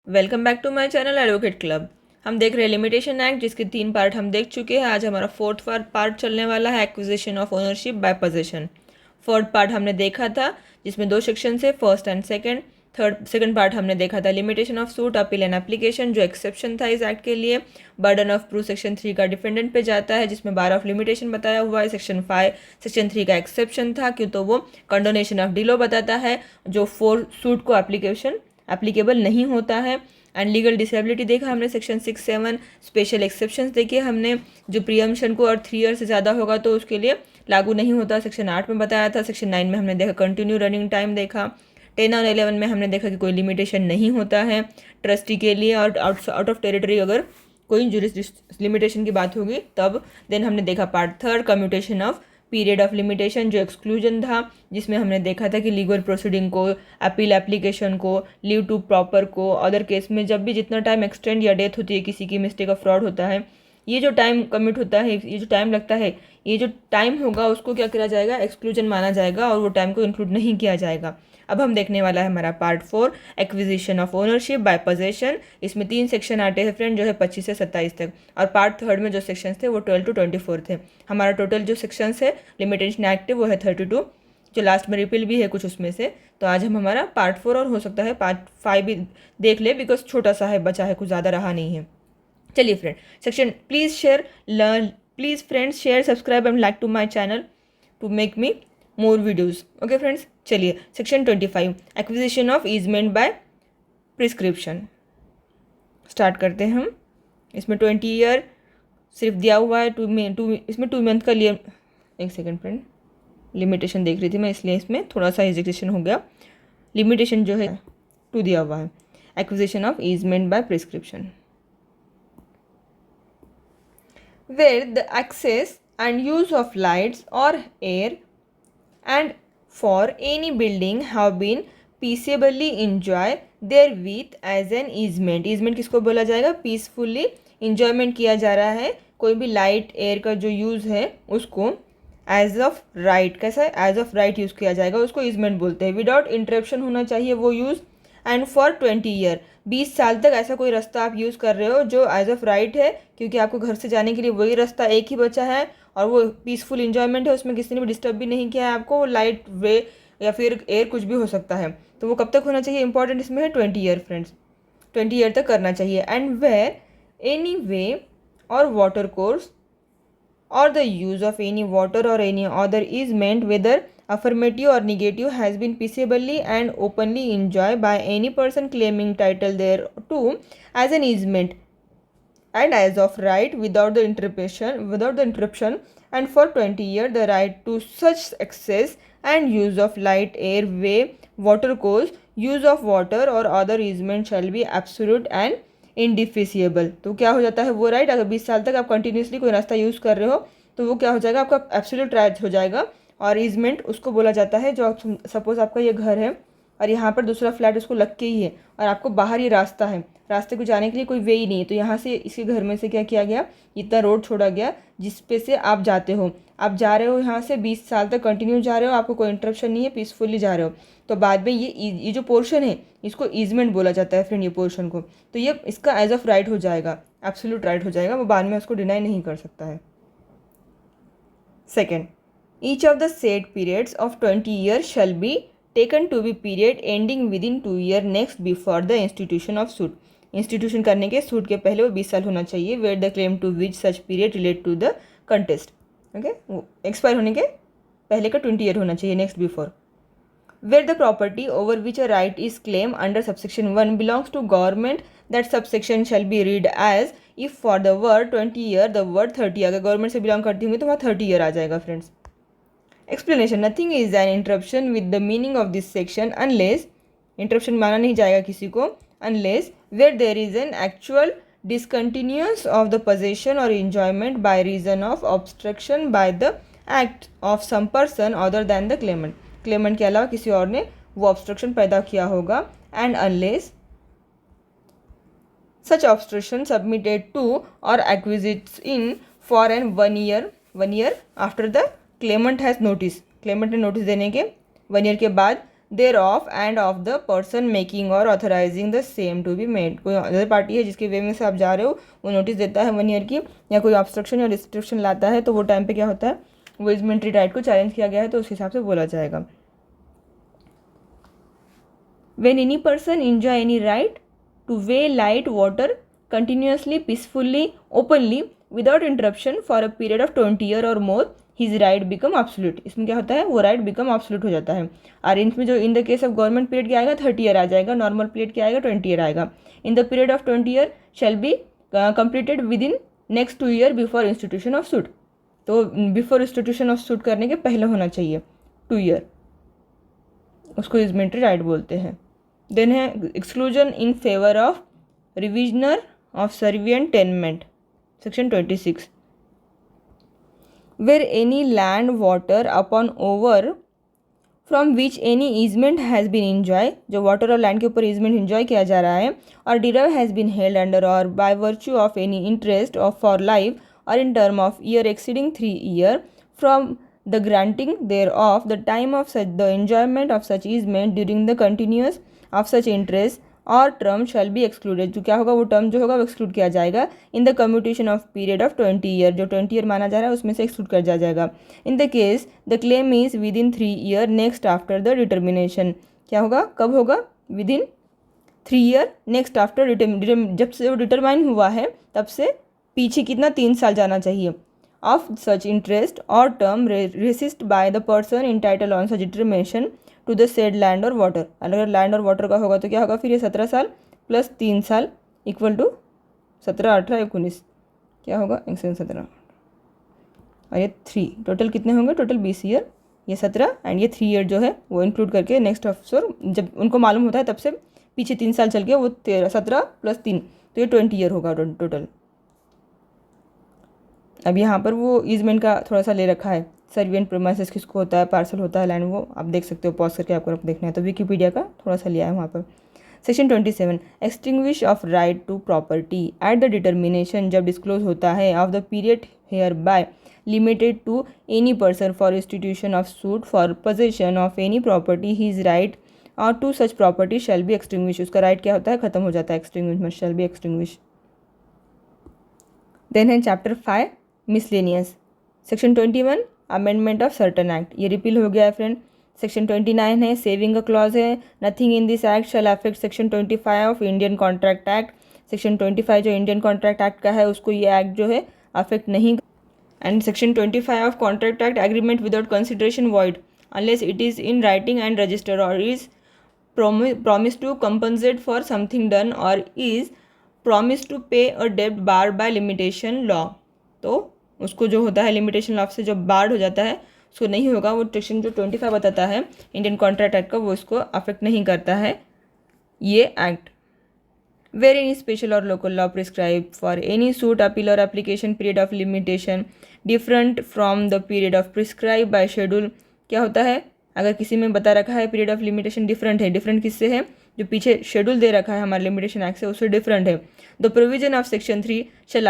Welcome back to my channel advocate club. हम देख रहे हैं लिमिटेशन एक्ट, जिसके 3 पार्ट हम देख चुके हैं। आज हमारा फोर्थ पार्ट चलने वाला है, acquisition of ownership by possession. Fourth part हमने देखा था जिसमें 2 सेक्शन है, first and second. Second part हमने देखा था limitation of suit, appeal and application, जो एक्सेप्शन था इस एक्ट के लिए। बर्डन ऑफ प्रूफ सेक्शन 3 का डिफेंडेंट पे जाता है, जिसमें बार ऑफ लिमिटेशन बताया हुआ है। सेक्शन 5 सेक्शन 3 का एक्सेप्शन था, क्यों तो वो कंडोनेशन ऑफ डिलो बताता है, जो 4 सूट को एप्लीकेबल नहीं होता है। एंड लीगल डिसेबिलिटी देखा हमने सेक्शन 6-7। स्पेशल एक्सेप्शंस देखे हमने, जो प्रियम्पशन को और 3 ईयर से ज़्यादा होगा तो उसके लिए लागू नहीं होता, सेक्शन 8 में बताया था। सेक्शन 9 में हमने देखा कंटिन्यू रनिंग टाइम देखा। 10 और 11 में हमने देखा कि कोई लिमिटेशन नहीं होता है ट्रस्टी के लिए, और आउट ऑफ टेरिटरी अगर कोई लिमिटेशन की बात होगी तब। देन हमने देखा part 3 commutation of period of limitation, जो एक्सक्लूजन था, जिसमें हमने देखा था कि लीगल प्रोसीडिंग को, अपील एप्लीकेशन को, लीव टू प्रॉपर को, अदर केस में जब भी जितना टाइम एक्सटेंड या डेथ होती है, किसी की मिस्टेक ऑफ फ्रॉड होता है, ये जो टाइम कमिट होता है, ये जो टाइम लगता है, ये जो टाइम होगा उसको क्या किया जाएगा, एक्सक्लूजन माना जाएगा और वो टाइम को इंक्लूड नहीं किया जाएगा। अब हम देखने वाला है हमारा part 4 acquisition of ownership by possession. इसमें 3 सेक्शन आते हैं फ्रेंड, जो है 25 से 27 तक, और पार्ट 3 में जो सेक्शंस थे वो 12 to 24 थे। हमारा टोटल जो सेक्शंस है लिमिटेशन एक्ट वो है 32, जो लास्ट में रिपील भी है कुछ उसमें से। तो आज हम हमारा पार्ट 4 और हो सकता है पार्ट 5 भी देख ले, बिकॉज छोटा सा है, बचा है, कुछ ज़्यादा रहा नहीं है। चलिए friend, section please friends share, subscribe and like to my channel to make me more videos. Okay friends, चलिए section 25 acquisition of easement by prescription start करते हैं हम। इसमें 20 ईयर सिर्फ दिया हुआ है, इसमें 2 मंथ का लिए। एक सेकेंड फ्रेंड, लिमिटेशन देख रही थी मैं, इसलिए इसमें थोड़ा सा हेजिटेशन हो गया। लिमिटेशन जो है 2 दिया हुआ है, acquisition of easement by prescription, where the access and use of lights or air and for any building have been peaceably enjoy therewith as an easement। easement किसको बोला जाएगा, पीसफुली इंजॉयमेंट किया जा रहा है कोई भी लाइट एयर का जो यूज़ है उसको एज ऑफ राइट, कैसा है, एज ऑफ राइट यूज़ किया जाएगा, उसको ईजमेंट बोलते हैं। विदाउट इंटरप्शन होना चाहिए वो यूज़। एंड फॉर 20 ईयर, 20 साल तक ऐसा कोई रास्ता आप यूज़ कर रहे हो जो एज ऑफ राइट है, क्योंकि आपको घर से जाने के लिए वही रास्ता एक ही बचा है और वो पीसफुल इंजॉयमेंट है, उसमें किसी ने भी डिस्टर्ब भी नहीं किया है आपको, लाइट वे या फिर एयर कुछ भी हो सकता है। तो वो कब तक होना चाहिए, इंपॉर्टेंट इसमें है 20 ईयर फ्रेंड्स, 20 ईयर तक करना चाहिए। एंड वेयर एनी वे और water course or the use of any water or any other easement, whether affirmative or negative, has been peaceably and openly enjoyed by any person claiming title thereto as an easement and as of right without the interruption, and for 20 years the right to such access and use of light, air, way, water course, use of water or other easement shall be absolute and इनडिफिसिएबल। तो क्या हो जाता है वो right, अगर 20 साल तक आप कंटिन्यूसली कोई रास्ता यूज़ कर रहे हो तो वो क्या हो जाएगा, आपका एब्सोल्यूट राइट हो जाएगा। और ईजमेंट उसको बोला जाता है जो सपोज आपका ये घर है और यहाँ पर दूसरा फ्लैट उसको लग के ही है और आपको बाहर ही रास्ता है, रास्ते को जाने के लिए कोई वे ही नहीं है, तो यहाँ से इसके घर में से क्या किया गया, इतना रोड छोड़ा गया जिस पे से आप जाते हो, आप जा रहे हो यहाँ से 20 साल तक कंटिन्यू जा रहे हो, आपको कोई इंटरप्शन नहीं है, पीसफुली जा रहे हो। तो बाद में ये जो पोर्शन है इसको ईजमेंट बोला जाता है फ्रेंड, ये पोर्शन को। तो ये इसका एज ऑफ राइट हो जाएगा, एब्सोल्यूट राइट हो जाएगा, वो बाद में उसको डिनाई नहीं कर सकता है। Second, each of the said periods of 20 year shall be taken to be period ending within 2 year next before the institution of suit. Institution करने के सूट के पहले वो 20 साल होना चाहिए, where the claim to which such period relate to the contest. Okay, expire होने के पहले का 20 ईयर होना चाहिए next before. Where the property over which a right is claimed under subsection 1 belongs to government, that subsection shall be read as if for the word 20 year the word 30, अगर government से belong करती होंगी तो वहाँ 30 year आ जाएगा friends. Explanation, nothing is an interruption with the meaning of this section unless, interruption माना नहीं जाएगा किसी को, unless where there is an actual discontinuance of the possession or enjoyment by reason of obstruction by the act of some person other than the claimant, Clement के अलावा किसी और ने वो ऑब्स्ट्रक्शन पैदा किया होगा। And unless such obstruction submitted to or acquiesced in for an 1 year after the claimant has notice, claimant ने नोटिस देने के 1 ईयर के बाद thereof and of the person making or authorising the same to be made. कोई other party है जिसके वे में से आप जा रहे हो, वो नोटिस देता है 1 ईयर की, या कोई ऑब्स्ट्रक्शन या रिस्ट्रिक्शन लाता है, तो वो टाइम पे क्या होता है, वो इजमेंट्री राइट को चैलेंज किया गया है, तो उस हिसाब से बोला जाएगा। When any person enjoy any right to weigh light water continuously, peacefully, openly, without interruption for a period of 20 year or more, his right become absolute। इसमें क्या होता है, वो right become absolute हो जाता है। अरेंज में जो in the case of government period क्या आएगा, 30 ईयर आ जाएगा, नॉर्मल पीरियड क्या आएगा, 20 ईयर आएगा। In the period of 20 year shall be completed with in next 2 year before institution of suit. तो बिफोर इंस्टीट्यूशन ऑफ सूट करने के पहले होना चाहिए 2 ईयर, उसको इजमेंट्री राइट बोलते हैं। देन है exclusion in favour of reversioner of servient tenement, section 26। Where any land water upon over from which any easement has been enjoy, जो वाटर और लैंड के ऊपर ईजमेंट इंजॉय किया जा रहा है, or derive has been held under or by virtue of any interest of for life or in term of year exceeding 3 year from the granting thereof, the time of such the enjoyment of such easement during the continuous of such interest और term shall be excluded। जो क्या होगा, वो term जो होगा वो exclude किया जाएगा in the commutation of period of 20 year, जो 20 year माना जा रहा है उसमें से exclude कर दिया जाएगा। in the case the claim is within 3 year next after the determination, क्या होगा, कब होगा, within 3 year next after जब से वो डिटरमाइन हुआ है तब से पीछे कितना 3 साल जाना चाहिए, of such interest or term resist by the person entitled on such determination to the said land or water। अगर लैंड और वाटर का होगा तो क्या होगा, फिर ये 17 साल प्लस 3 साल इक्वल टू 17, 18, 19, क्या होगा 17 और ये 3, टोटल कितने होंगे, टोटल 20 ईयर, ये 17 एंड ये 3 ईयर जो है वो इंक्लूड करके नेक्स्ट ऑफिसर जब उनको मालूम होता है तब से पीछे 3 साल चल के वो 17 प्लस 3, तो ये 20 ईयर होगा टोटल। अब यहाँ पर वो ईजमेंट का थोड़ा सा ले रखा है, सर्वियंट प्रीमाइसेस किसको होता है, पार्सल होता है, लैंड, वो आप देख सकते हो पॉज करके, आपको देखना है तो विकीपीडिया का थोड़ा सा लिया है वहाँ पर। Section 27 extinguish of right to property at the determination, जब डिस्क्लोज होता है of the period hereby limited to any person for institution of suit for possession of any property his right or to such property shall be extinguish. उसका right क्या होता है, खत्म हो जाता है, extinguish shall be extinguish. Then है chapter 5 miscellaneous, section 21 amendment of certain act, ये रिपील हो गया है फ्रेंड। सेक्शन 29 है सेविंग अ क्लॉज है, nothing in this act shell affect section 25 of Indian contract act. Section 25 जो इंडियन कॉन्ट्रैक्ट एक्ट का है उसको ये एक्ट जो है अफेक्ट नहीं। And section 25 of contract act agreement without consideration void unless it is in writing and register और is promise to compensate for something done or is promise to pay a debt barred by limitation law। तो उसको जो होता है limitation law से जो board हो जाता है उसको नहीं होगा, वो सेक्शन जो 25 बताता है इंडियन कॉन्ट्रैक्ट एक्ट का वो इसको अफेक्ट नहीं करता है ये एक्ट। वेर एनी स्पेशल और local law prescribe for any suit appeal और application period of limitation different from the period of prescribe by schedule, क्या होता है, अगर किसी में बता रखा है पीरियड ऑफ लिमिटेशन डिफरेंट है, डिफरेंट किससे है, जो पीछे शेड्यूल दे रखा है हमारे लिमिटेशन एक्ट से उससे डिफरेंट है, the provision of section 3 shall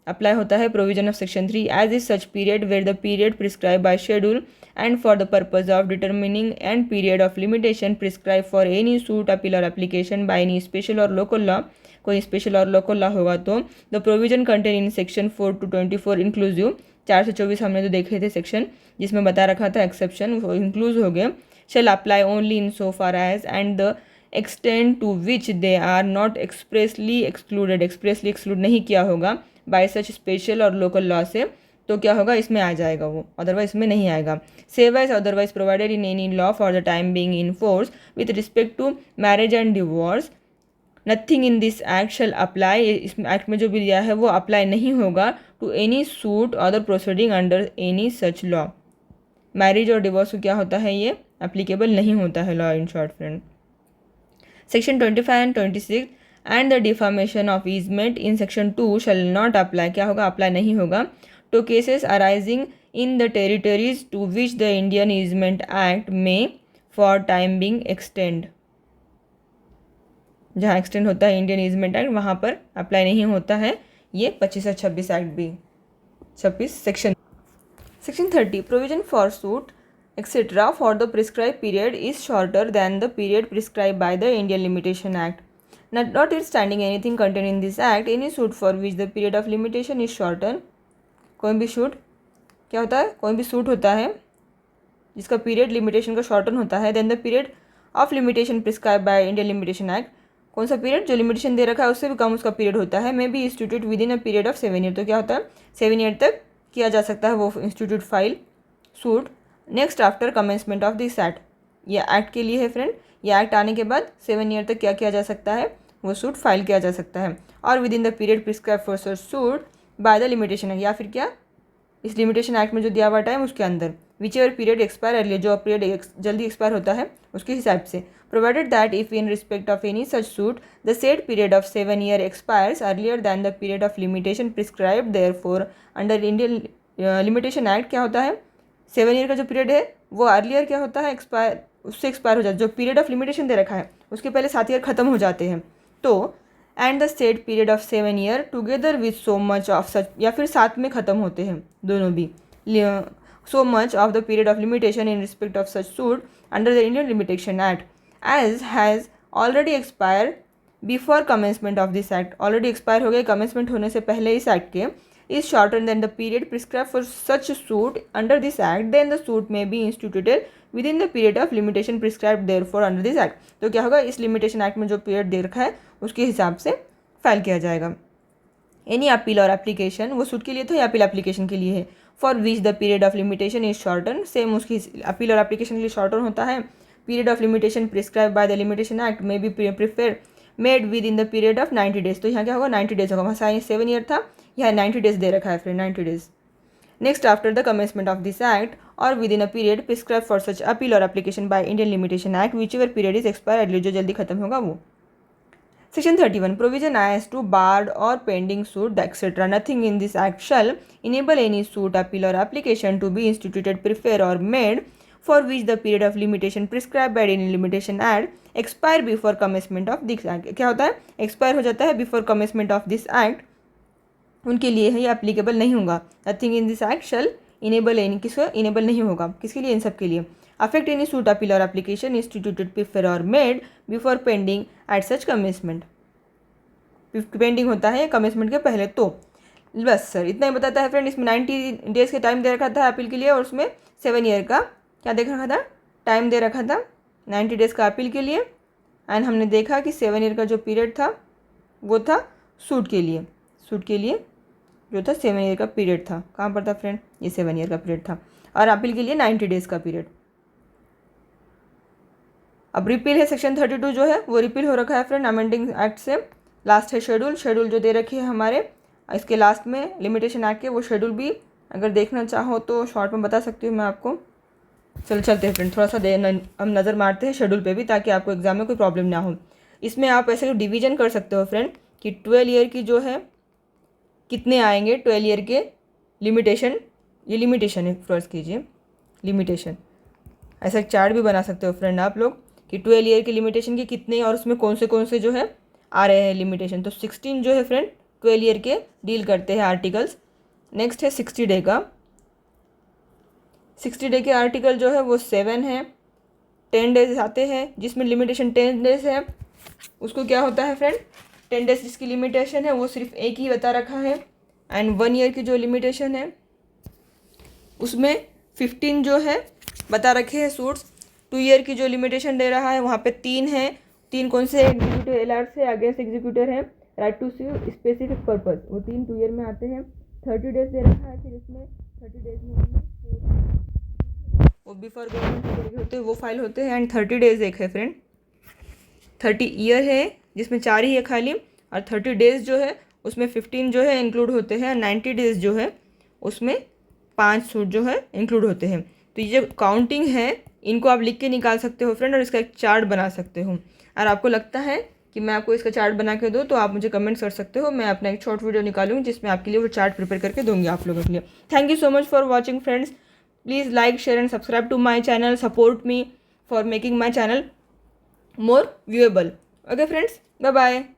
apply होता है provision of section 3 as is such period where the period prescribe by schedule and for the purpose of determining and period of limitation prescribe for any suit appeal और application by any special और local law. कोई special और local law होगा तो the provision contain in section 4 to 24 inclusive, 4 से 24 हमने जो देखे थे सेक्शन जिसमें बता रखा था एक्सेप्शन वो इंक्लूज हो गए, shall apply only in so far as and the extend to which they are not expressly excluded, expressly exclude नहीं किया होगा बाय सच स्पेशल और लोकल लॉ से, तो क्या होगा इसमें आ जाएगा वो, अदरवाइज इसमें नहीं आएगा। Save as otherwise provided in any law for the time being in force with respect to marriage and divorce, nothing in this act shall apply, इस एक्ट में जो भी दिया है वो अप्लाई नहीं होगा to any suit other proceeding under any such law. Marriage और डिवोर्स को क्या होता है ये एप्लीकेबल नहीं होता है law in short friend. Section 25 and 26 and the deformation of easement in section 2 shall not apply, क्या होगा अप्लाई नहीं होगा to cases arising in the territories to which the Indian easement act में फॉर टाइम बीइंग एक्सटेंड, जहाँ extend होता है Indian easement act वहाँ पर अप्लाई नहीं होता है ये 25 और 26 एक्ट भी। 26 section 30 provision for suit etc. for the prescribed period is shorter than the period prescribed by the Indian Limitation Act. Notwithstanding anything contained in this act, any suit for which the period of limitation is shorter, कोई भी suit क्या होता है, कोई भी suit होता है जिसका पीरियड लिमिटेशन का शॉर्टन होता है then the period of limitation prescribe by Indian limitation act, कौन सा पीरियड जो लिमिटेशन दे रखा है उससे भी कम उसका पीरियड होता है, may be institute with in a period of 7 year, तो क्या होता है 7 ईयर तक किया जा सकता है वो institute file suit next after commencement of this act. ये एक्ट के लिए है फ्रेंड, ये एक्ट आने के बाद 7 ईयर तक क्या किया जा सकता है, वो सूट फाइल किया जा सकता है। और with in the period prescribe for such suit by the limitation act, या फिर क्या इस लिमिटेशन एक्ट में जो दिया हुआ टाइम उसके अंदर whichever period expire earlier, जो पीरियड जल्दी एक्सपायर होता है उसके हिसाब से, provided that if in respect of any such suit the said period of 7 year expires earlier than the period of limitation prescribed therefore under Indian limitation act, क्या होता है 7 ईयर का जो पीरियड है वो अर्लियर क्या होता है एक्सपायर, उससे एक्सपायर हो जाता है, जो पीरियड ऑफ लिमिटेशन दे रखा है उसके पहले 7 ईयर खत्म हो जाते हैं, तो and the said period of 7 year together with so much of such, या फिर साथ में ख़त्म होते हैं दोनों भी, so much of the period of limitation in respect of such suit under the Indian Limitation Act as has already expired before commencement of this act, already expire हो गए commencement होने से पहले इस act के, is shorter than the period prescribed for such suit under this act, then the suit may be instituted within the period of limitation prescribed therefore under this act, तो क्या होगा इस limitation act में जो period दे रखा है उसके हिसाब से फाइल किया जाएगा। एनी अपील और एप्लीकेशन, वो सूट के लिए था या अपील एप्लीकेशन के लिए है, for which the period of limitation is shorten, same उसकी अपील और एप्लीकेशन के लिए शॉर्टन होता है। Period of limitation prescribe by the limitation act may be prefer made with in the period of 90 days, तो यहाँ क्या होगा 90 डेज होगा, वहाँ 7 ईयर था, यहाँ 90 डेज दे रखा है friend 90 days. Next after the commencement of this act or within a period prescribe for such appeal और application by Indian limitation act whichever period is expire early, जो जल्दी खत्म होगा वो। Section 31 provision as to barred or pending suit etc. Nothing in this act shall enable any suit, appeal or application to be instituted, prefer or made for which the period of limitation prescribed by any limitation act expire before commencement of this act, क्या होता है expire हो जाता है before commencement of this act, उनके लिए है ये applicable नहीं होगा। Nothing in this act shall enable any, किसको enable नहीं होगा, किसके लिए इन सब के लिए, affect any suit, appeal or application instituted, prefer or made before pending at such commencement, pending होता है कमेंसमेंट के पहले, तो बस सर इतना ही बताता है फ्रेंड। इसमें 90 डेज़ के टाइम दे रखा था अपील के लिए और उसमें 7 ईयर का क्या देख रखा था टाइम दे रखा था 90 डेज़ का अपील के लिए, एंड हमने देखा कि 7 ईयर का जो पीरियड था वो था सूट के लिए, सूट के लिए जो था 7 ईयर का पीरियड था, कहाँ पर था फ्रेंड ये 7 ईयर का पीरियड था, और अपील के लिए 90 डेज़ का पीरियड। अब रिपील है सेक्शन 32 जो है वो रिपील हो रखा है फ्रेंड अमेंडिंग एक्ट से। लास्ट है शेड्यूल, शेड्यूल जो दे रखी है हमारे इसके लास्ट में लिमिटेशन एक्ट के, वो शेड्यूल भी अगर देखना चाहो तो शॉर्ट में बता सकती हूँ मैं आपको। चलते हैं फ्रेंड थोड़ा सा हम नज़र मारते हैं शेड्यूल पे भी, ताकि आपको एग्जाम में कोई प्रॉब्लम ना हो। इसमें आप ऐसे डिवीजन कर सकते हो फ्रेंड कि 12 ईयर की जो है कितने आएंगे, 12 ईयर के लिमिटेशन, ये लिमिटेशन है फर्स्ट कीजिए लिमिटेशन, ऐसा एक चार्ट भी बना सकते हो फ्रेंड आप लोग कि 12 ईयर के लिमिटेशन के कितने और उसमें कौन से जो है आ रहे हैं लिमिटेशन। तो 16 जो है फ्रेंड 12 ईयर के डील करते हैं आर्टिकल्स। नेक्स्ट है 60 डे का, 60 डे के आर्टिकल जो है वो 7 है। 10 डेज आते हैं जिसमें लिमिटेशन 10 डेज है, उसको क्या होता है फ्रेंड 10 डेज जिसकी लिमिटेशन है वो सिर्फ एक ही बता रखा है। एंड 1 ईयर की जो लिमिटेशन है उसमें 15 जो है बता रखे हैं सूट्स। 2 ईयर की जो लिमिटेशन दे रहा है वहाँ पे 3 है, 3 कौन से एग्जीक्यूटिव एलआर से अगेंस्ट एग्जीक्यूटर है, right to see specific purpose, वो 3 2 ईयर में आते हैं। 30 डेज दे रखा है, फिर इसमें 30 डेज में वो बिफोर गवर्नमेंट होते हैं वो फाइल होते हैं। एंड 30 डेज एक है फ्रेंड 30 ईयर है जिसमें 4 ही है खाली, और 30 डेज जो है उसमें 15 जो है इंक्लूड होते हैं। 90 डेज जो है उसमें 5 सूट जो है इंक्लूड होते हैं। तो ये जो काउंटिंग है इनको आप लिख के निकाल सकते हो फ्रेंड, और इसका एक चार्ट बना सकते हो। और आपको लगता है कि मैं आपको इसका चार्ट बना के दूँ तो आप मुझे कमेंट कर सकते हो, मैं अपना एक शॉर्ट वीडियो निकालूंगी जिसमें आपके लिए वो चार्ट प्रिपेयर करके दूंगी आप लोगों के लिए। Thank you so much for watching friends, please like share and subscribe to my channel, support me for making my channel more viewable. Okay friends, bye bye.